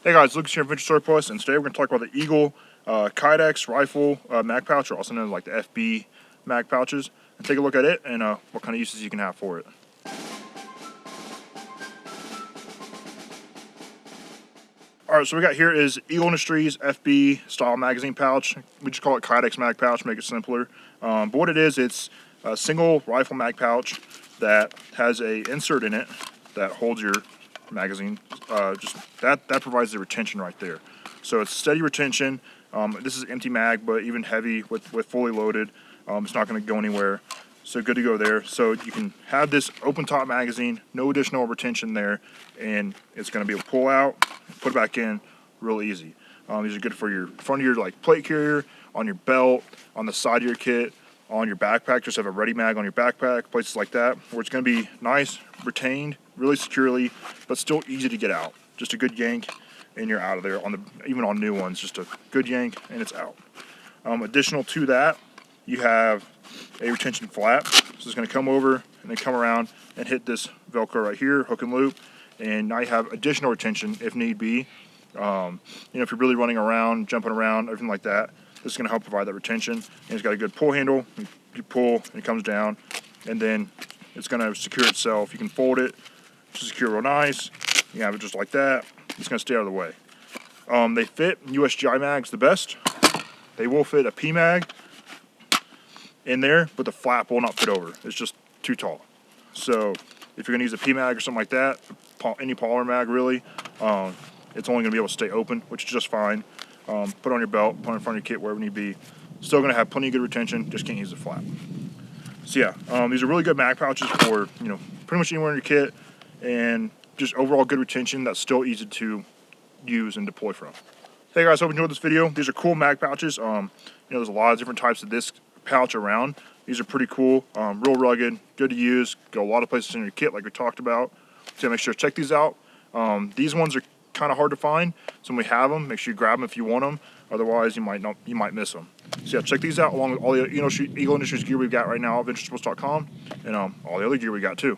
Hey guys, Lucas here at Venture Surplus, and today we're going to talk about the Eagle Kydex rifle mag pouch, or also known as like the FB mag pouches, and take a look at it and what kind of uses you can have for it. Alright, so we got here is Eagle Industries FB style magazine pouch. We just call it Kydex mag pouch, make it simpler. But what it is, it's a single rifle mag pouch that has a insert in it that holds your magazine. Just that provides the retention right there. So it's steady retention. This is empty mag, but even heavy with fully loaded, it's not going to go anywhere. So good to go there. So you can have this open top magazine, no additional retention there, and it's going to be able to pull out, put it back in real easy. These are good for your front of your plate carrier, on your belt, on the side of your kit, on your backpack. Just have a ready mag on your backpack, places like that, where it's going to be nice, retained, really securely, but still easy to get out. Just a good yank, and you're out of there. Even on new ones, just a good yank, and it's out. Additional to that, you have a retention flap. So it's going to come over and then come around and hit this Velcro right here, hook and loop, and now you have additional retention if need be. If you're really running around, jumping around, everything like that, this is going to help provide that retention. And it's got a good pull handle. You pull and it comes down, and then it's going to secure itself. You can fold it to secure real nice. You have it just like that. It's going to stay out of the way. They fit USGI mags the best. They will fit a P mag in there, but the flap will not fit over. It's just too tall. So if you're going to use a P mag or something like that, any polymer mag really, it's only going to be able to stay open, which is just fine. Put it on your belt, put it in front of your kit, wherever need be. Still going to have plenty of good retention, just can't use the flap. So yeah, these are really good mag pouches for pretty much anywhere in your kit, and just overall good retention that's still easy to use and deploy from. Hey guys, hope you enjoyed this video. These are cool mag pouches. There's a lot of different types of this pouch around. These are pretty cool, real rugged, good to use, go a lot of places in your kit like we talked about. So make sure to check these out. These ones are kind of hard to find, so when we have them, make sure you grab them if you want them. Otherwise, you might miss them. So yeah, check these out along with all the Eagle Industries gear we've got right now at VentureSurplus.com, and all the other gear we got too.